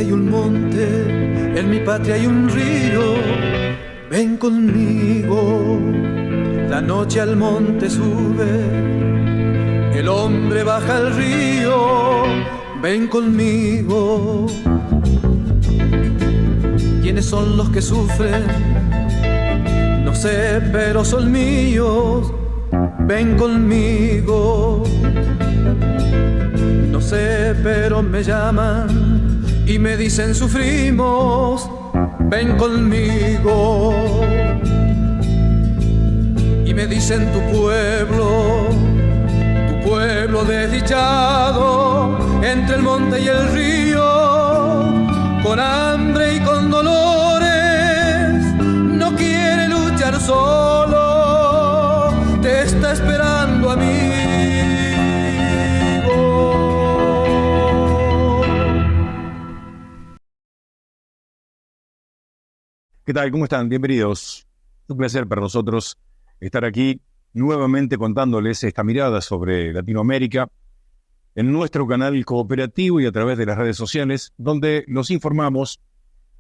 patria hay un monte, en mi patria hay un río. Ven conmigo, la noche al monte sube, el hombre baja al río. Ven conmigo. ¿Quiénes son los que sufren? No sé, pero son míos. Ven conmigo. No sé, pero me llaman y me dicen sufrimos. Ven conmigo. Y me dicen tu pueblo desdichado, entre el monte y el río, con hambre y con dolores, no quiere luchar solo, te está esperando amigo. ¿Qué tal? ¿Cómo están? Bienvenidos. Un placer para nosotros estar aquí nuevamente contándoles esta mirada sobre Latinoamérica en nuestro canal cooperativo y a través de las redes sociales, donde los informamos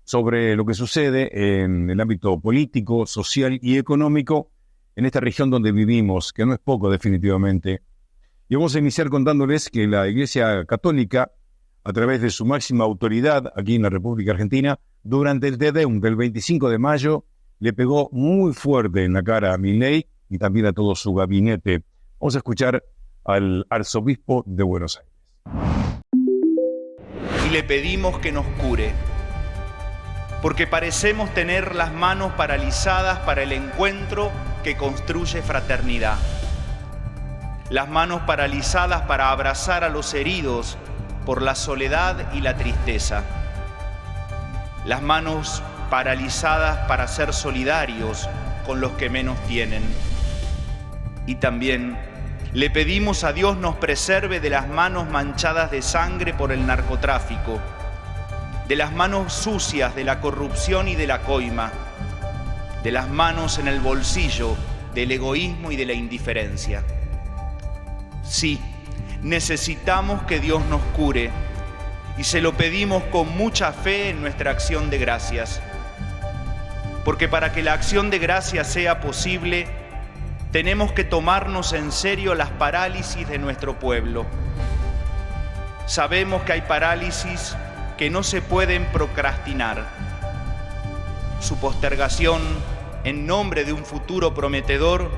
sobre lo que sucede en el ámbito político, social y económico en esta región donde vivimos, que no es poco definitivamente. Y vamos a iniciar contándoles que la Iglesia Católica, a través de su máxima autoridad aquí en la República Argentina, durante el Te-Deum del 25 de mayo, le pegó muy fuerte en la cara a Milei y también a todo su gabinete. Vamos a escuchar al arzobispo de Buenos Aires. Y le pedimos que nos cure, porque parecemos tener las manos paralizadas para el encuentro que construye fraternidad. Las manos paralizadas para abrazar a los heridos por la soledad y la tristeza. Las manos paralizadas para ser solidarios con los que menos tienen. Y también le pedimos a Dios nos preserve de las manos manchadas de sangre por el narcotráfico, de las manos sucias de la corrupción y de la coima, de las manos en el bolsillo del egoísmo y de la indiferencia. Sí, necesitamos que Dios nos cure y se lo pedimos con mucha fe en nuestra acción de gracias. Porque para que la acción de gracias sea posible, tenemos que tomarnos en serio las parálisis de nuestro pueblo. Sabemos que hay parálisis que no se pueden procrastinar. Su postergación en nombre de un futuro prometedor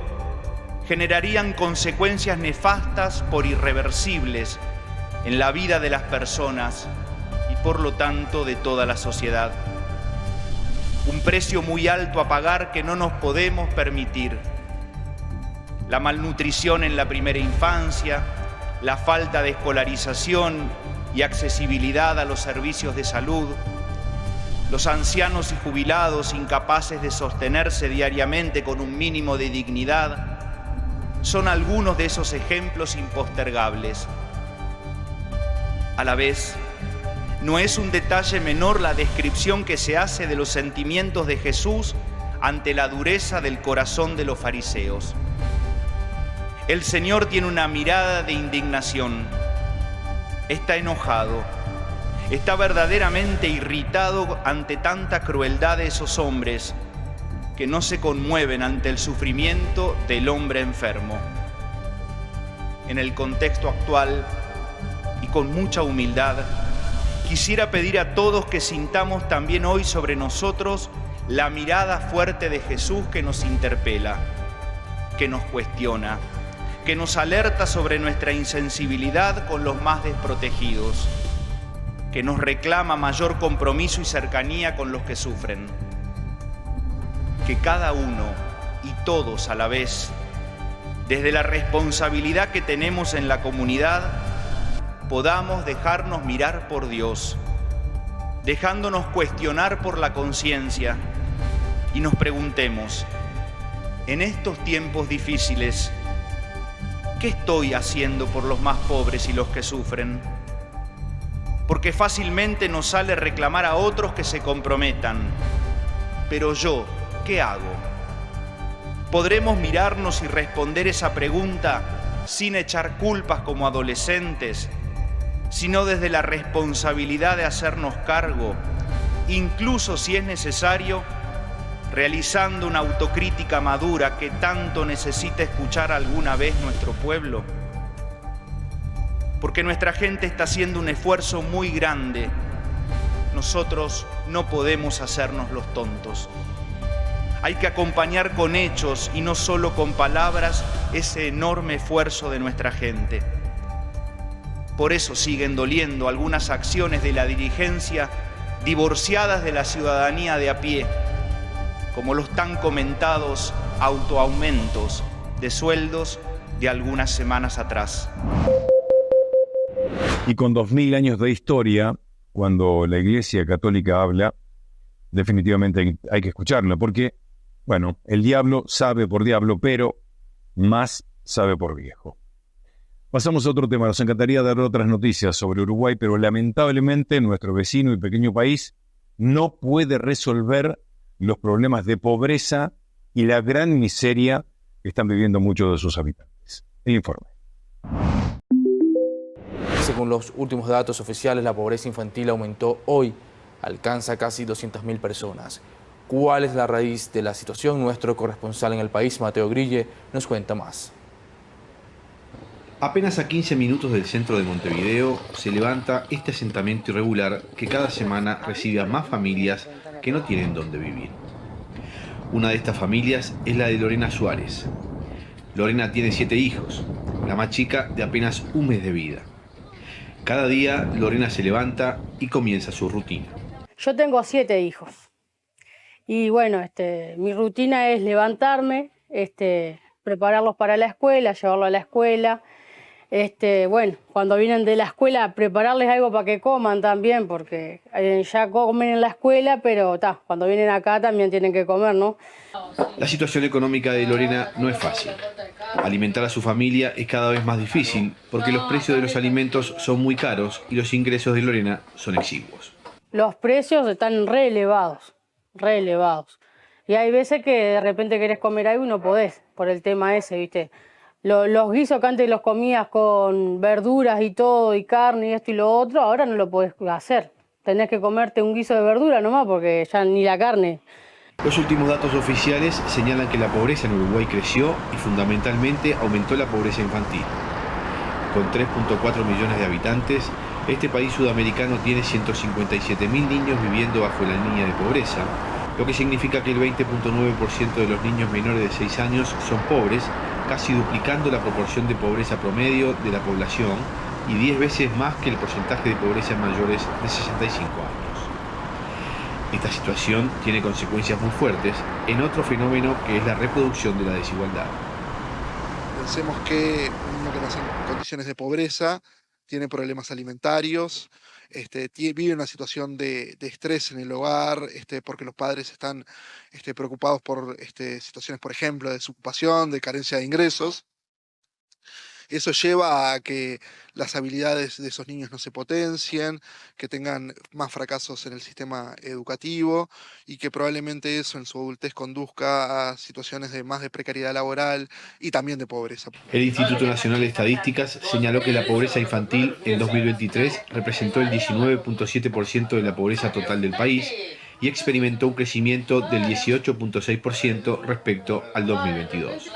generarían consecuencias nefastas por irreversibles en la vida de las personas y por lo tanto de toda la sociedad. Un precio muy alto a pagar que no nos podemos permitir. La malnutrición en la primera infancia, la falta de escolarización y accesibilidad a los servicios de salud, los ancianos y jubilados incapaces de sostenerse diariamente con un mínimo de dignidad, son algunos de esos ejemplos impostergables. A la vez, no es un detalle menor la descripción que se hace de los sentimientos de Jesús ante la dureza del corazón de los fariseos. El Señor tiene una mirada de indignación. Está enojado. Está verdaderamente irritado ante tanta crueldad de esos hombres que no se conmueven ante el sufrimiento del hombre enfermo. En el contexto actual, y con mucha humildad, quisiera pedir a todos que sintamos también hoy sobre nosotros la mirada fuerte de Jesús que nos interpela, que nos cuestiona, que nos alerta sobre nuestra insensibilidad con los más desprotegidos, que nos reclama mayor compromiso y cercanía con los que sufren. Que cada uno y todos a la vez, desde la responsabilidad que tenemos en la comunidad, podamos dejarnos mirar por Dios, dejándonos cuestionar por la conciencia y nos preguntemos, en estos tiempos difíciles, ¿qué estoy haciendo por los más pobres y los que sufren? Porque fácilmente nos sale reclamar a otros que se comprometan. Pero yo, ¿qué hago? ¿Podremos mirarnos y responder esa pregunta sin echar culpas como adolescentes, sino desde la responsabilidad de hacernos cargo, incluso si es necesario, realizando una autocrítica madura que tanto necesita escuchar alguna vez nuestro pueblo. Porque nuestra gente está haciendo un esfuerzo muy grande. Nosotros no podemos hacernos los tontos. Hay que acompañar con hechos y no solo con palabras ese enorme esfuerzo de nuestra gente. Por eso siguen doliendo algunas acciones de la dirigencia divorciadas de la ciudadanía de a pie, como los tan comentados autoaumentos de sueldos de algunas semanas atrás. Y con 2000 años de historia, cuando la Iglesia Católica habla, definitivamente hay que escucharla, porque, bueno, el diablo sabe por diablo, pero más sabe por viejo. Pasamos a otro tema. Nos encantaría dar otras noticias sobre Uruguay, pero lamentablemente nuestro vecino y pequeño país no puede resolver los problemas de pobreza y la gran miseria que están viviendo muchos de sus habitantes. El informe. Según los últimos datos oficiales, la pobreza infantil aumentó hoy, alcanza casi 200.000 personas. ¿Cuál es la raíz de la situación? Nuestro corresponsal en el país, Mateo Grille, nos cuenta más. Apenas a 15 minutos del centro de Montevideo se levanta este asentamiento irregular que cada semana recibe a más familias que no tienen dónde vivir. Una de estas familias es la de Lorena Suárez. Lorena tiene 7 hijos, la más chica de apenas un mes de vida. Cada día Lorena se levanta y comienza su rutina. Yo tengo 7 hijos y bueno, mi rutina es levantarme, prepararlos para la escuela, llevarlos a la escuela. Bueno, cuando vienen de la escuela, prepararles algo para que coman también, porque ya comen en la escuela, pero cuando vienen acá también tienen que comer, ¿no? La situación económica de Lorena no es fácil. Alimentar a su familia es cada vez más difícil, porque los precios de los alimentos son muy caros y los ingresos de Lorena son exiguos. Los precios están re elevados. Y hay veces que de repente querés comer algo y no podés, por el tema ese, ¿viste? Los guisos que antes los comías con verduras y todo, y carne y esto y lo otro, ahora no lo podés hacer. Tenés que comerte un guiso de verdura nomás, porque ya ni la carne. Los últimos datos oficiales señalan que la pobreza en Uruguay creció y fundamentalmente aumentó la pobreza infantil. Con 3.4 millones de habitantes, este país sudamericano tiene 157.000 niños viviendo bajo la línea de pobreza, lo que significa que el 20.9% de los niños menores de 6 años son pobres, casi duplicando la proporción de pobreza promedio de la población y 10 veces más que el porcentaje de pobreza en mayores de 65 años. Esta situación tiene consecuencias muy fuertes en otro fenómeno que es la reproducción de la desigualdad. Pensemos que un niño que nace en condiciones de pobreza tiene problemas alimentarios, vive una situación de estrés en el hogar, porque los padres están preocupados por situaciones, por ejemplo, de desocupación, de carencia de ingresos. Eso lleva a que las habilidades de esos niños no se potencien, que tengan más fracasos en el sistema educativo y que probablemente eso en su adultez conduzca a situaciones de precariedad laboral y también de pobreza. El Instituto Nacional de Estadísticas señaló que la pobreza infantil en 2023 representó el 19.7% de la pobreza total del país y experimentó un crecimiento del 18.6% respecto al 2022.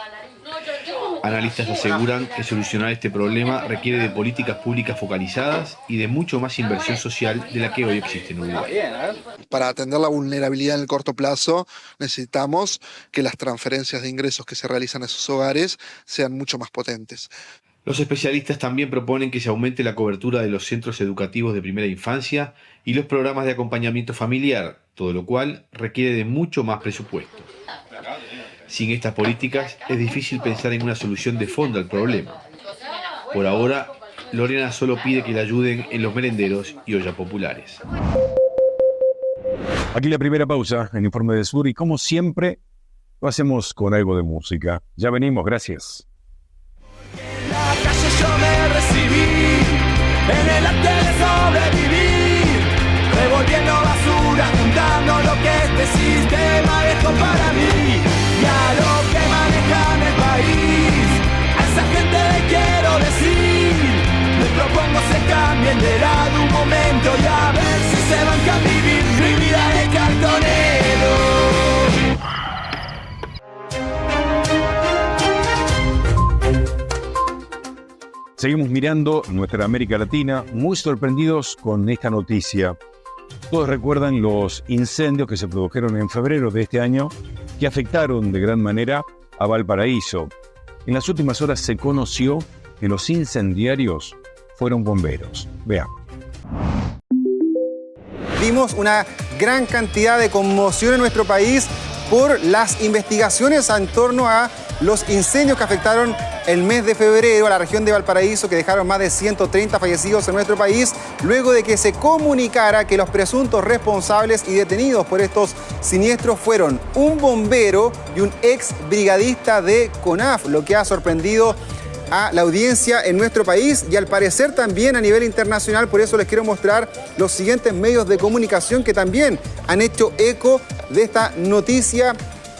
Analistas aseguran que solucionar este problema requiere de políticas públicas focalizadas y de mucho más inversión social de la que hoy existe en Uruguay. Para atender la vulnerabilidad en el corto plazo, necesitamos que las transferencias de ingresos que se realizan a esos hogares sean mucho más potentes. Los especialistas también proponen que se aumente la cobertura de los centros educativos de primera infancia y los programas de acompañamiento familiar, todo lo cual requiere de mucho más presupuesto. Sin estas políticas es difícil pensar en una solución de fondo al problema. Por ahora, Lorena solo pide que le ayuden en los merenderos y ollas populares. Aquí la primera pausa en Informe de Sur y como siempre lo hacemos con algo de música. Ya venimos, gracias. En la calle yo me recibí, en el arte de sobrevivir, revolviendo basura, juntando lo que este sistema dejó para mí. Y a los que manejan el país, a esa gente le quiero decir, les propongo se cambien de Seguimos mirando nuestra América Latina, muy sorprendidos con esta noticia. Todos recuerdan los incendios que se produjeron en febrero de este año, que afectaron de gran manera a Valparaíso. En las últimas horas se conoció que los incendiarios fueron bomberos. Veamos. Vimos una gran cantidad de conmoción en nuestro país por las investigaciones en torno a los incendios que afectaron el mes de febrero a la región de Valparaíso, que dejaron más de 130 fallecidos en nuestro país, luego de que se comunicara que los presuntos responsables y detenidos por estos siniestros fueron un bombero y un ex brigadista de CONAF, lo que ha sorprendido a la audiencia en nuestro país y al parecer también a nivel internacional. Por eso les quiero mostrar los siguientes medios de comunicación que también han hecho eco de esta noticia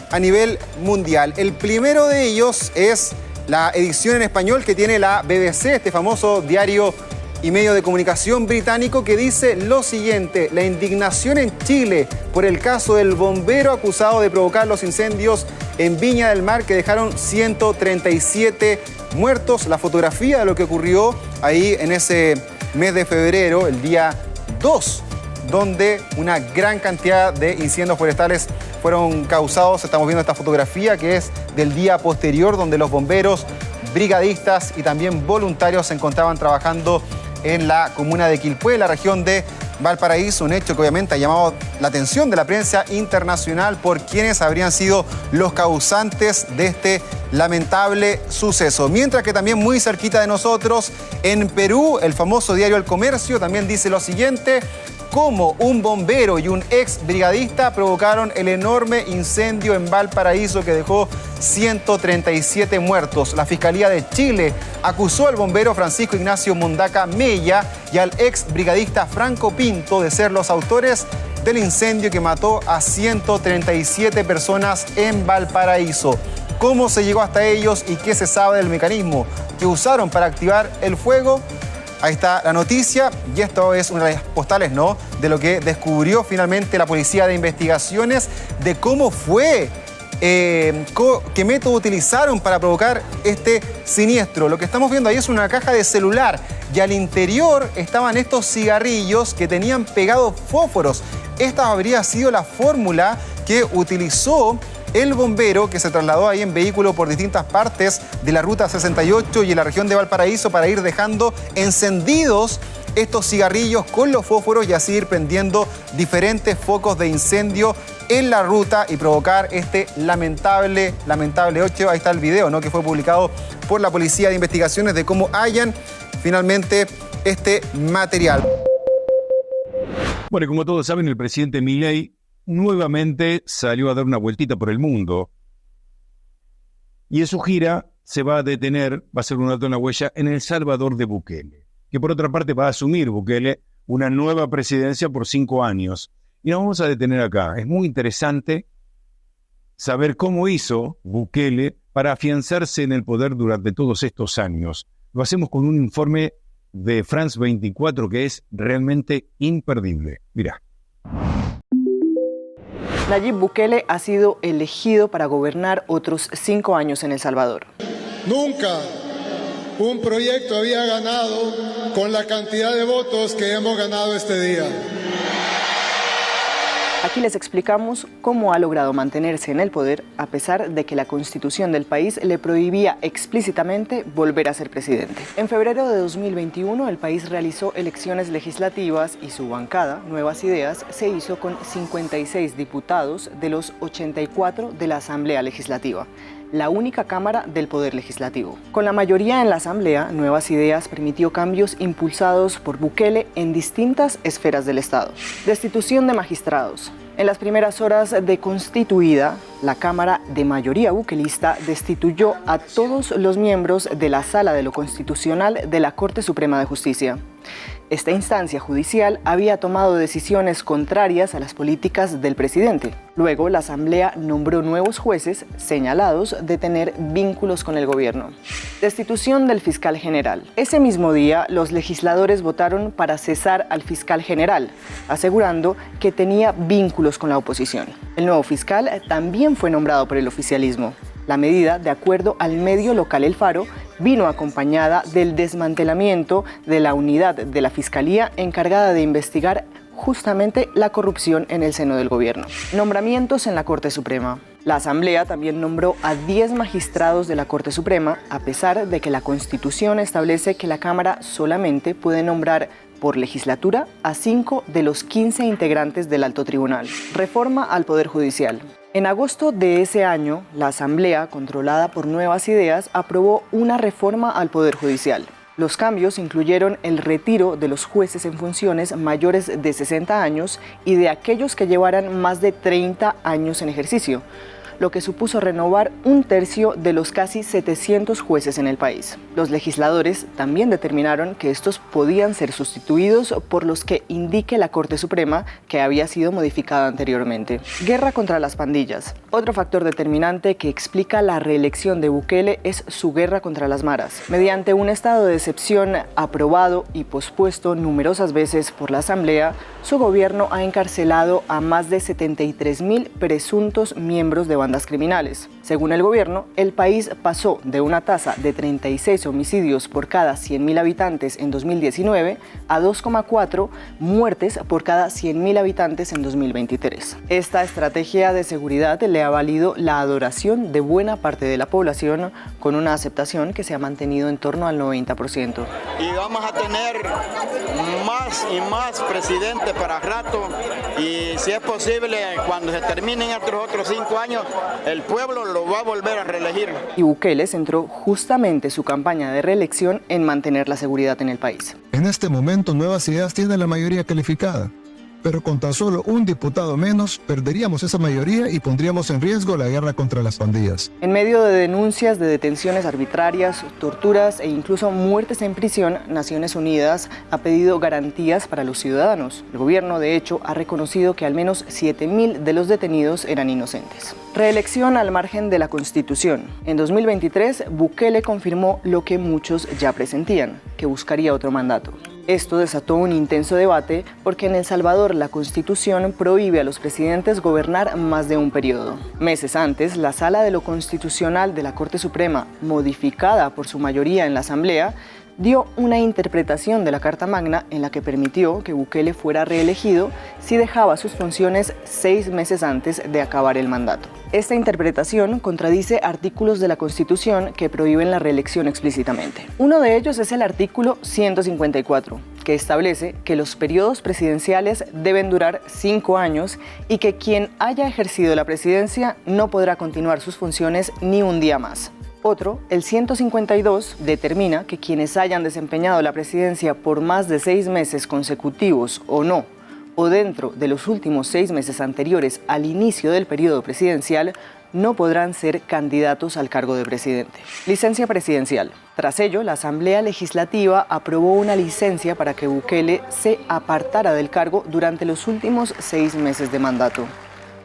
a nivel mundial. El primero de ellos es la edición en español que tiene la BBC, este famoso diario y medio de comunicación británico, que dice lo siguiente: la indignación en Chile por el caso del bombero acusado de provocar los incendios en Viña del Mar que dejaron 137 muertos. La fotografía de lo que ocurrió ahí en ese mes de febrero, el día 2, donde una gran cantidad de incendios forestales fueron causados. Estamos viendo esta fotografía que es del día posterior, donde los bomberos, brigadistas y también voluntarios se encontraban trabajando en la comuna de Quilpué, la región de Valparaíso, un hecho que obviamente ha llamado la atención de la prensa internacional por quienes habrían sido los causantes de este lamentable suceso. Mientras que también muy cerquita de nosotros, en Perú, el famoso diario El Comercio también dice lo siguiente: cómo un bombero y un ex brigadista provocaron el enorme incendio en Valparaíso que dejó 137 muertos. La Fiscalía de Chile acusó al bombero Francisco Ignacio Mondaca Mella y al ex brigadista Franco Pinto de ser los autores del incendio que mató a 137 personas en Valparaíso. ¿Cómo se llegó hasta ellos y qué se sabe del mecanismo que usaron para activar el fuego? Ahí está la noticia y esto es una de las postales, ¿no?, de lo que descubrió finalmente la Policía de Investigaciones, de cómo fue, qué método utilizaron para provocar este siniestro. Lo que estamos viendo ahí es una caja de celular y al interior estaban estos cigarrillos que tenían pegados fósforos. Esta habría sido la fórmula que utilizó el bombero, que se trasladó ahí en vehículo por distintas partes de la Ruta 68 y en la región de Valparaíso para ir dejando encendidos estos cigarrillos con los fósforos y así ir prendiendo diferentes focos de incendio en la ruta y provocar este lamentable hecho. Ahí está el video, ¿no?, que fue publicado por la Policía de Investigaciones de cómo hallan finalmente este material. Bueno, y como todos saben, el presidente Milei nuevamente salió a dar una vueltita por el mundo y en su gira se va a detener, va a hacer un alto en la huella en El Salvador de Bukele, que por otra parte va a asumir Bukele una nueva presidencia por 5 años. Y nos vamos a detener acá. Es muy interesante saber cómo hizo Bukele para afianzarse en el poder durante todos estos años. Lo hacemos con un informe de France 24 que es realmente imperdible. Mirá. Nayib Bukele ha sido elegido para gobernar otros 5 años en El Salvador. Nunca un proyecto había ganado con la cantidad de votos que hemos ganado este día. Aquí les explicamos cómo ha logrado mantenerse en el poder a pesar de que la Constitución del país le prohibía explícitamente volver a ser presidente. En febrero de 2021 el país realizó elecciones legislativas y su bancada, Nuevas Ideas, se hizo con 56 diputados de los 84 de la Asamblea Legislativa, la única cámara del Poder Legislativo. Con la mayoría en la Asamblea, Nuevas Ideas permitió cambios impulsados por Bukele en distintas esferas del Estado. Destitución de magistrados. En las primeras horas de constituida, la Cámara de mayoría bukelista destituyó a todos los miembros de la Sala de lo Constitucional de la Corte Suprema de Justicia. Esta instancia judicial había tomado decisiones contrarias a las políticas del presidente. Luego, la Asamblea nombró nuevos jueces señalados de tener vínculos con el gobierno. Destitución del fiscal general. Ese mismo día, los legisladores votaron para cesar al fiscal general, asegurando que tenía vínculos con la oposición. El nuevo fiscal también fue nombrado por el oficialismo. La medida, de acuerdo al medio local El Faro, vino acompañada del desmantelamiento de la unidad de la Fiscalía encargada de investigar justamente la corrupción en el seno del gobierno. Nombramientos en la Corte Suprema. La Asamblea también nombró a 10 magistrados de la Corte Suprema, a pesar de que la Constitución establece que la Cámara solamente puede nombrar por legislatura a 5 de los 15 integrantes del Alto Tribunal. Reforma al Poder Judicial. En agosto de ese año, la Asamblea, controlada por Nuevas Ideas, aprobó una reforma al Poder Judicial. Los cambios incluyeron el retiro de los jueces en funciones mayores de 60 años y de aquellos que llevaran más de 30 años en ejercicio, lo que supuso renovar 1/3 de los casi 700 jueces en el país. Los legisladores también determinaron que estos podían ser sustituidos por los que indique la Corte Suprema, que había sido modificada anteriormente. Guerra contra las pandillas. Otro factor determinante que explica la reelección de Bukele es su guerra contra las maras. Mediante un estado de excepción aprobado y pospuesto numerosas veces por la Asamblea, su gobierno ha encarcelado a más de 73.000 presuntos miembros de bandas criminales. Según el gobierno, el país pasó de una tasa de 36 homicidios por cada 100.000 habitantes en 2019 a 2,4 muertes por cada 100.000 habitantes en 2023. Esta estrategia de seguridad le ha valido la adoración de buena parte de la población, con una aceptación que se ha mantenido en torno al 90%. Y vamos a tener más y más presidentes para rato, y si es posible, cuando se terminen estos otros 5 años, el pueblo lo va a volver a reelegir. Y Bukele centró justamente su campaña de reelección en mantener la seguridad en el país. En este momento, Nuevas Ideas tiene la mayoría calificada, pero con tan solo un diputado menos, perderíamos esa mayoría y pondríamos en riesgo la guerra contra las pandillas. En medio de denuncias de detenciones arbitrarias, torturas e incluso muertes en prisión, Naciones Unidas ha pedido garantías para los ciudadanos. El gobierno, de hecho, ha reconocido que al menos 7.000 de los detenidos eran inocentes. Reelección al margen de la Constitución. En 2023, Bukele confirmó lo que muchos ya presentían, que buscaría otro mandato. Esto desató un intenso debate porque en El Salvador la Constitución prohíbe a los presidentes gobernar más de un periodo. Meses antes, la Sala de lo Constitucional de la Corte Suprema, modificada por su mayoría en la Asamblea, dio una interpretación de la Carta Magna en la que permitió que Bukele fuera reelegido si dejaba sus funciones 6 meses antes de acabar el mandato. Esta interpretación contradice artículos de la Constitución que prohíben la reelección explícitamente. Uno de ellos es el artículo 154, que establece que los periodos presidenciales deben durar 5 años y que quien haya ejercido la presidencia no podrá continuar sus funciones ni un día más. Otro, el 152, determina que quienes hayan desempeñado la presidencia por más de 6 meses consecutivos o no, o dentro de los últimos 6 meses anteriores al inicio del periodo presidencial, no podrán ser candidatos al cargo de presidente. Licencia presidencial. Tras ello, la Asamblea Legislativa aprobó una licencia para que Bukele se apartara del cargo durante los últimos 6 meses de mandato.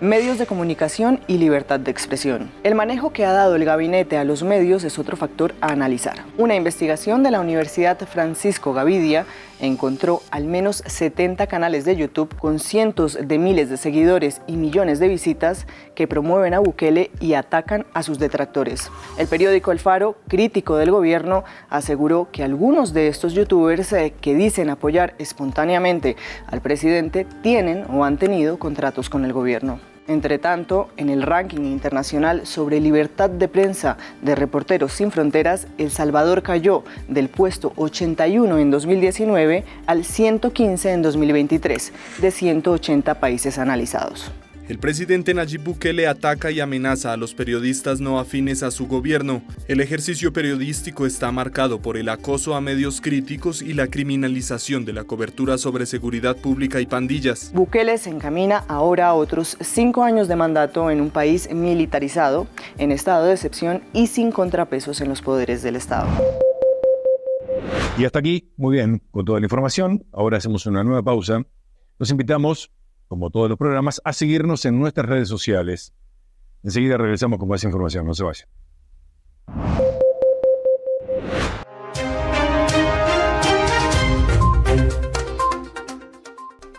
Medios de comunicación y libertad de expresión. El manejo que ha dado el gabinete a los medios es otro factor a analizar. Una investigación de la Universidad Francisco Gavidia encontró al menos 70 canales de YouTube con cientos de miles de seguidores y millones de visitas que promueven a Bukele y atacan a sus detractores. El periódico El Faro, crítico del gobierno, aseguró que algunos de estos youtubers que dicen apoyar espontáneamente al presidente tienen o han tenido contratos con el gobierno. Entre tanto, en el ranking internacional sobre libertad de prensa de Reporteros Sin Fronteras, El Salvador cayó del puesto 81 en 2019 al 115 en 2023, de 180 países analizados. El presidente Nayib Bukele ataca y amenaza a los periodistas no afines a su gobierno. El ejercicio periodístico está marcado por el acoso a medios críticos y la criminalización de la cobertura sobre seguridad pública y pandillas. Bukele se encamina ahora a otros 5 años de mandato en un país militarizado, en estado de excepción y sin contrapesos en los poderes del Estado. Y hasta aquí, muy bien, con toda la información. Ahora hacemos una nueva pausa. Los invitamos, como todos los programas, a seguirnos en nuestras redes sociales. Enseguida regresamos con más información, no se vayan.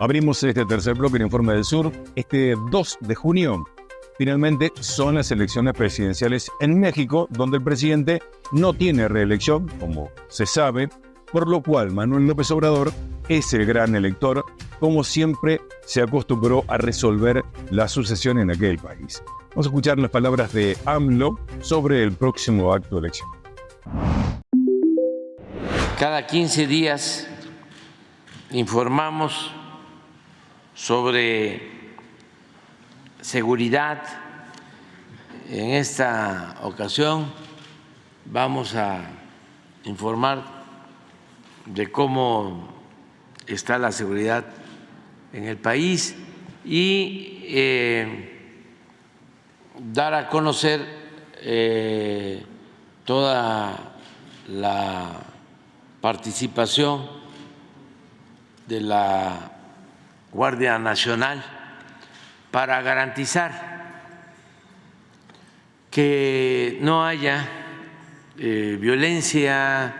Abrimos este tercer bloque en Informe del Sur. Este 2 de junio finalmente son las elecciones presidenciales en México, donde el presidente no tiene reelección, como se sabe, por lo cual Manuel López Obrador es el gran elector, como siempre se acostumbró a resolver la sucesión en aquel país. Vamos a escuchar las palabras de AMLO sobre el próximo acto de elección. Cada 15 días informamos sobre seguridad. En esta ocasión vamos a informar de cómo está la seguridad en el país y dar a conocer toda la participación de la Guardia Nacional para garantizar que no haya violencia,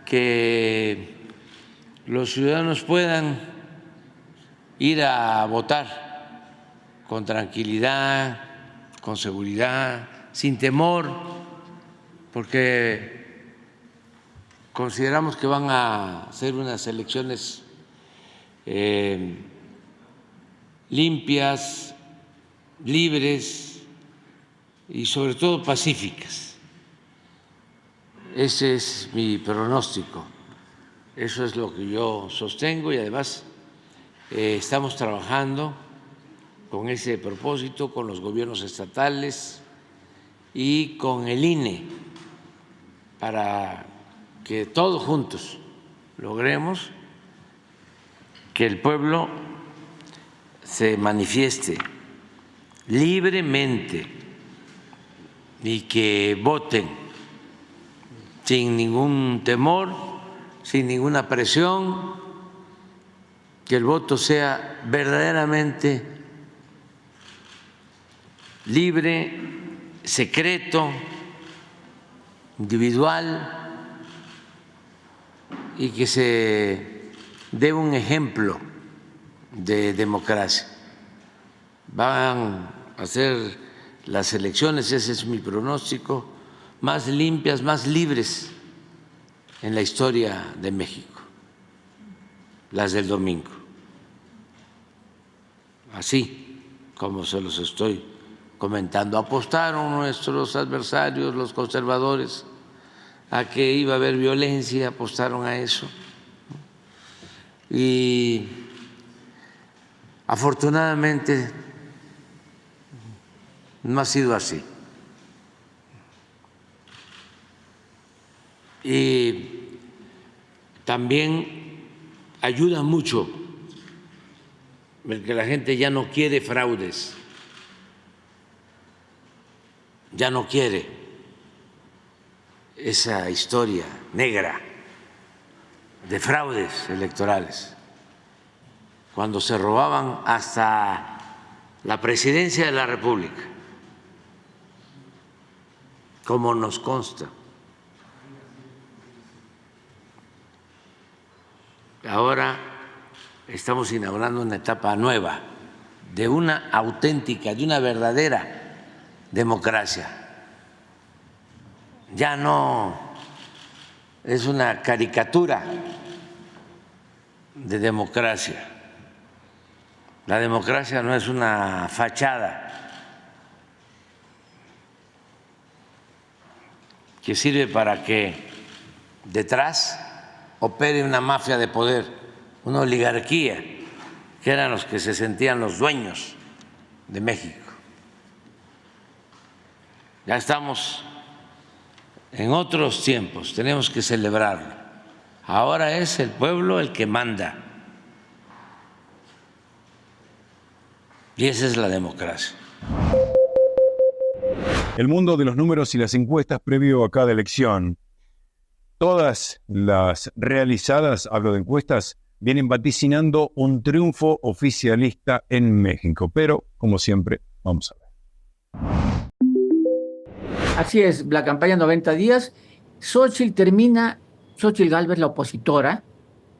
que los ciudadanos puedan ir a votar con tranquilidad, con seguridad, sin temor, porque consideramos que van a ser unas elecciones limpias, libres y sobre todo pacíficas. Ese es mi pronóstico, eso es lo que yo sostengo y además estamos trabajando con ese propósito con los gobiernos estatales y con el INE para que todos juntos logremos que el pueblo se manifieste libremente y que voten sin ningún temor, sin ninguna presión, que el voto sea verdaderamente libre, secreto, individual y que se dé un ejemplo de democracia. Van a ser las elecciones, ese es mi pronóstico, más limpias, más libres en la historia de México, las del domingo. Así como se los estoy comentando, apostaron nuestros adversarios, los conservadores, a que iba a haber violencia, apostaron a eso. Y afortunadamente no ha sido así. Y también ayuda mucho porque la gente ya no quiere fraudes, ya no quiere esa historia negra de fraudes electorales, cuando se robaban hasta la presidencia de la República, como nos consta. Ahora estamos inaugurando una etapa nueva de una auténtica, de una verdadera democracia. Ya no es una caricatura de democracia. La democracia no es una fachada que sirve para que detrás opere una mafia de poder, una oligarquía, que eran los que se sentían los dueños de México. Ya estamos en otros tiempos, tenemos que celebrarlo. Ahora es el pueblo el que manda. Y esa es la democracia. El mundo de los números y las encuestas previo a cada elección. Todas las realizadas, hablo de encuestas, vienen vaticinando un triunfo oficialista en México. Pero, como siempre, vamos a ver. Así es, la campaña 90 días. Xochitl Gálvez, la opositora,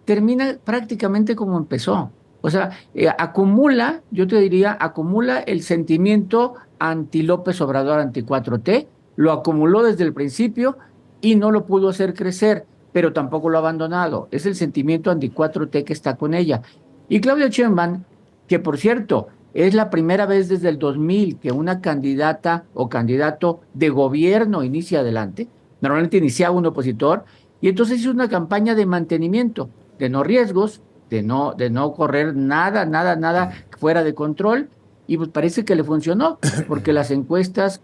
termina prácticamente como empezó. O sea, acumula, yo te diría, acumula el sentimiento anti-López Obrador, anti-4T, lo acumuló desde el principio y no lo pudo hacer crecer, pero tampoco lo ha abandonado. Es el sentimiento anti-4T que está con ella. Y Claudia Sheinbaum, que por cierto, es la primera vez desde el 2000 que una candidata o candidato de gobierno inicia adelante. Normalmente iniciaba un opositor y entonces hizo una campaña de mantenimiento, de no riesgos, de no correr nada fuera de control, y pues parece que le funcionó, porque las encuestas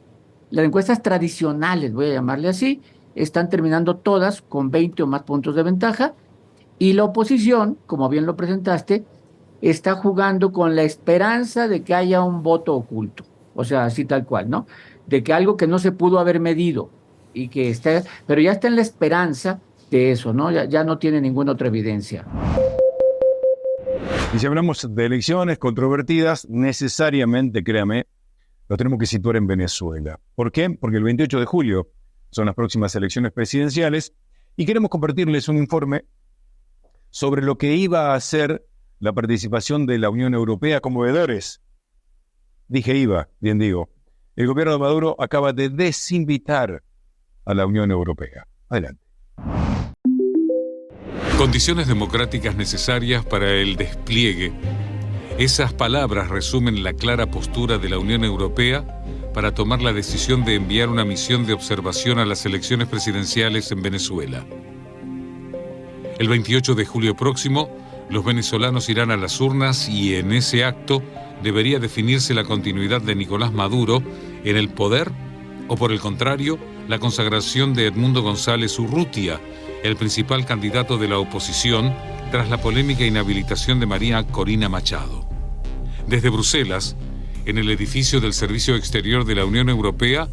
tradicionales, voy a llamarle así, están terminando todas con 20 o más puntos de ventaja, y la oposición, como bien lo presentaste, está jugando con la esperanza de que haya un voto oculto, o sea, así tal cual, ¿no? De que algo que no se pudo haber medido, y que está, pero ya está en la esperanza de eso, ¿no? Ya no tiene ninguna otra evidencia. Y si hablamos de elecciones controvertidas, necesariamente, créame, lo tenemos que situar en Venezuela. ¿Por qué? Porque el 28 de julio son las próximas elecciones presidenciales y queremos compartirles un informe sobre lo que iba a ser la participación de la Unión Europea como veedores. Dije iba, bien digo. El gobierno de Maduro acaba de desinvitar a la Unión Europea. Adelante. Condiciones democráticas necesarias para el despliegue. Esas palabras resumen la clara postura de la Unión Europea para tomar la decisión de enviar una misión de observación a las elecciones presidenciales en Venezuela. El 28 de julio próximo, los venezolanos irán a las urnas y en ese acto debería definirse la continuidad de Nicolás Maduro en el poder o, por el contrario, la consagración de Edmundo González Urrutia, el principal candidato de la oposición tras la polémica inhabilitación de María Corina Machado. Desde Bruselas, en el edificio del Servicio Exterior de la Unión Europea,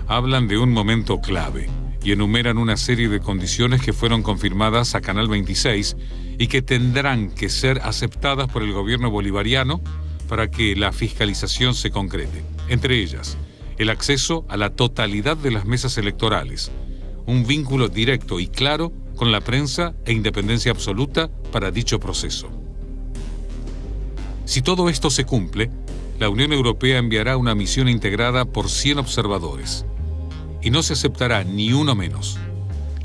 hablan de un momento clave y enumeran una serie de condiciones que fueron confirmadas a Canal 26 y que tendrán que ser aceptadas por el gobierno bolivariano para que la fiscalización se concrete. Entre ellas, el acceso a la totalidad de las mesas electorales, un vínculo directo y claro con la prensa e independencia absoluta para dicho proceso. Si todo esto se cumple, la Unión Europea enviará una misión integrada por 100 observadores. Y no se aceptará ni uno menos.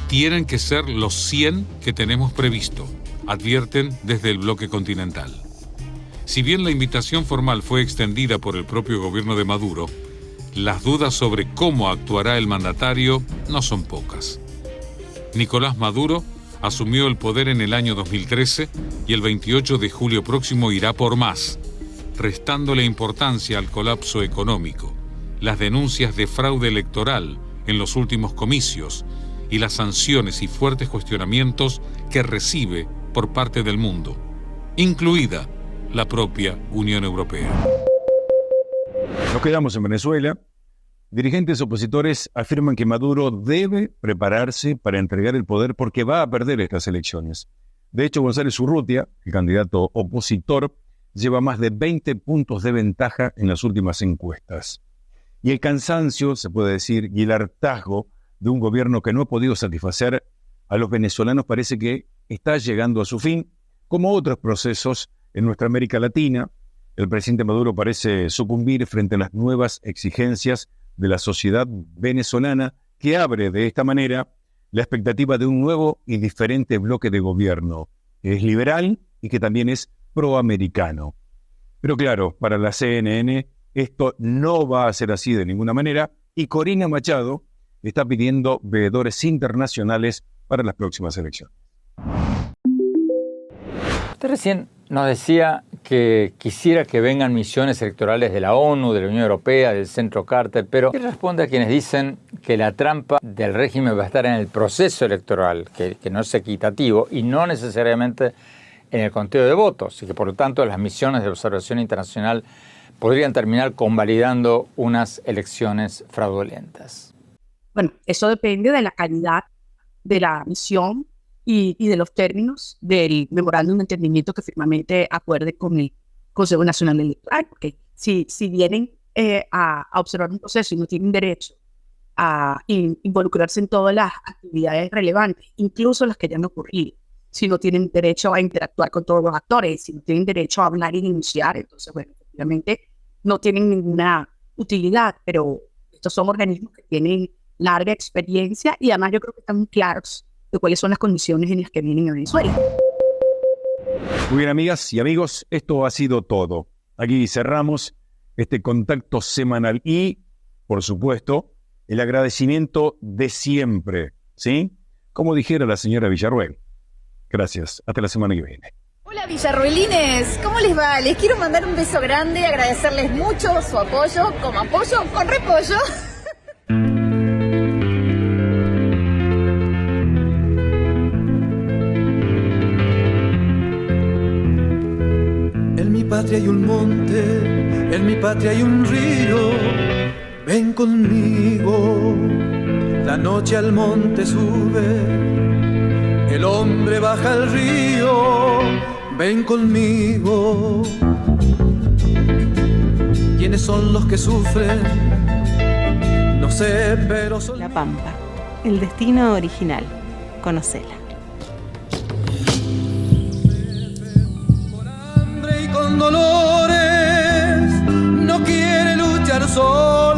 Tienen que ser los 100 que tenemos previsto, advierten desde el bloque continental. Si bien la invitación formal fue extendida por el propio gobierno de Maduro, las dudas sobre cómo actuará el mandatario no son pocas. Nicolás Maduro asumió el poder en el año 2013 y el 28 de julio próximo irá por más, restándole importancia al colapso económico, las denuncias de fraude electoral en los últimos comicios y las sanciones y fuertes cuestionamientos que recibe por parte del mundo, incluida la propia Unión Europea. Nos quedamos en Venezuela. Dirigentes opositores afirman que Maduro debe prepararse para entregar el poder porque va a perder estas elecciones. De hecho, González Urrutia, el candidato opositor, lleva más de 20 puntos de ventaja en las últimas encuestas. Y el cansancio, se puede decir, y el hartazgo de un gobierno que no ha podido satisfacer a los venezolanos parece que está llegando a su fin, como otros procesos en nuestra América Latina. El presidente Maduro parece sucumbir frente a las nuevas exigencias de la sociedad venezolana, que abre de esta manera la expectativa de un nuevo y diferente bloque de gobierno, que es liberal y que también es proamericano. Pero claro, para la CNN esto no va a ser así de ninguna manera, y Corina Machado está pidiendo veedores internacionales para las próximas elecciones. Usted recién nos decía que quisiera que vengan misiones electorales de la ONU, de la Unión Europea, del Centro Carter, pero ¿qué responde a quienes dicen que la trampa del régimen va a estar en el proceso electoral, que no es equitativo y no necesariamente en el conteo de votos, y que por lo tanto las misiones de observación internacional podrían terminar convalidando unas elecciones fraudulentas? Bueno, eso depende de la calidad de la misión y de los términos del memorándum de entendimiento que firmemente acuerde con el Consejo Nacional Electoral, porque si vienen a observar un proceso y no tienen derecho a involucrarse en todas las actividades relevantes, incluso las que ya han ocurrido, si no tienen derecho a interactuar con todos los actores, si no tienen derecho a hablar y denunciar? Entonces, bueno, efectivamente no tienen ninguna utilidad, pero estos son organismos que tienen larga experiencia y además yo creo que están muy claros de cuáles son las condiciones en las que vienen a Venezuela. Muy bien, amigas y amigos, esto ha sido todo. Aquí cerramos este contacto semanal y, por supuesto, el agradecimiento de siempre, ¿sí? Como dijera la señora Villarruel. Gracias. Hasta la semana que viene. Hola villarruelines, ¿cómo les va? Les quiero mandar un beso grande, agradecerles mucho su apoyo, como apoyo con repollo. En mi patria hay un monte, en mi patria hay un río, ven conmigo, la noche al monte sube, el hombre baja al río, ven conmigo. ¿Quiénes son los que sufren? No sé, pero son... La Pampa, el destino original, conocela. Con dolores, no quiere luchar solo.